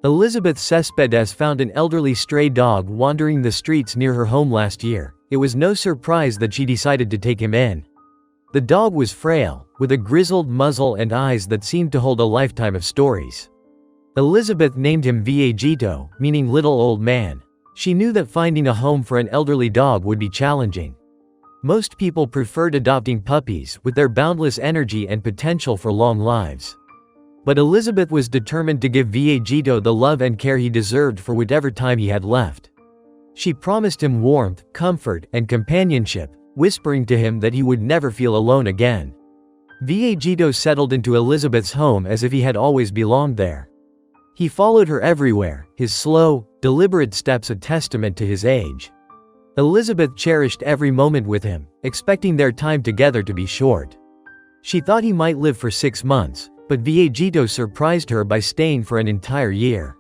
Elizabeth Cespedes found an elderly stray dog wandering the streets near her home last year. It was no surprise that she decided to take him in. The dog was frail, with a grizzled muzzle and eyes that seemed to hold a lifetime of stories. Elizabeth named him Viejito, meaning little old man. She knew that finding a home for an elderly dog would be challenging. Most people preferred adopting puppies, with their boundless energy and potential for long lives. But Elizabeth was determined to give Viejito the love and care he deserved for whatever time he had left. She promised him warmth, comfort, and companionship, whispering to him that he would never feel alone again. Viejito settled into Elizabeth's home as if he had always belonged there. He followed her everywhere, his slow, deliberate steps a testament to his age. Elizabeth cherished every moment with him, expecting their time together to be short. She thought he might live for 6 months, but Viejito surprised her by staying for an entire year.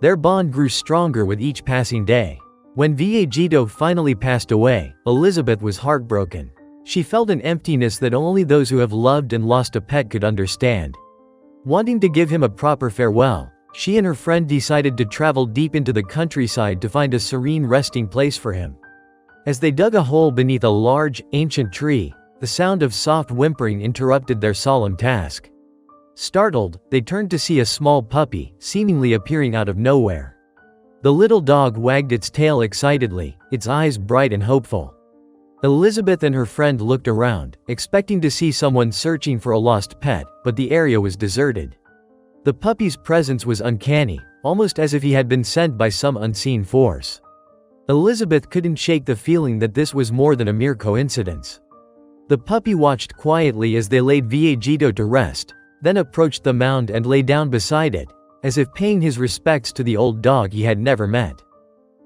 Their bond grew stronger with each passing day. When Viejito finally passed away, Elizabeth was heartbroken. She felt an emptiness that only those who have loved and lost a pet could understand. Wanting to give him a proper farewell, she and her friend decided to travel deep into the countryside to find a serene resting place for him. As they dug a hole beneath a large, ancient tree, the sound of soft whimpering interrupted their solemn task. Startled, they turned to see a small puppy, seemingly appearing out of nowhere. The little dog wagged its tail excitedly, its eyes bright and hopeful. Elizabeth and her friend looked around, expecting to see someone searching for a lost pet, but the area was deserted. The puppy's presence was uncanny, almost as if he had been sent by some unseen force. Elizabeth couldn't shake the feeling that this was more than a mere coincidence. The puppy watched quietly as they laid Viejito to rest, then approached the mound and lay down beside it, as if paying his respects to the old dog he had never met.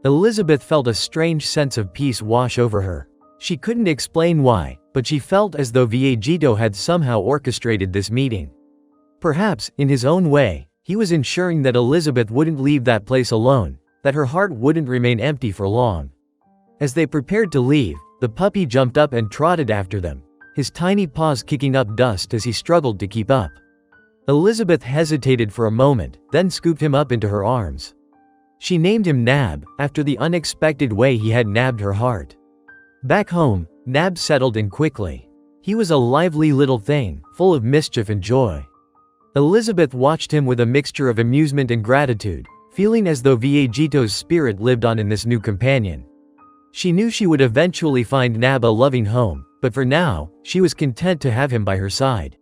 Elizabeth felt a strange sense of peace wash over her. She couldn't explain why, but she felt as though Viejito had somehow orchestrated this meeting. Perhaps, in his own way, he was ensuring that Elizabeth wouldn't leave that place alone, that her heart wouldn't remain empty for long. As they prepared to leave, the puppy jumped up and trotted after them, his tiny paws kicking up dust as he struggled to keep up. Elizabeth hesitated for a moment, then scooped him up into her arms. She named him Nab, after the unexpected way he had nabbed her heart. Back home, Nab settled in quickly. He was a lively little thing, full of mischief and joy. Elizabeth watched him with a mixture of amusement and gratitude, feeling as though Viejito's spirit lived on in this new companion. She knew she would eventually find Nab a loving home, but for now, she was content to have him by her side.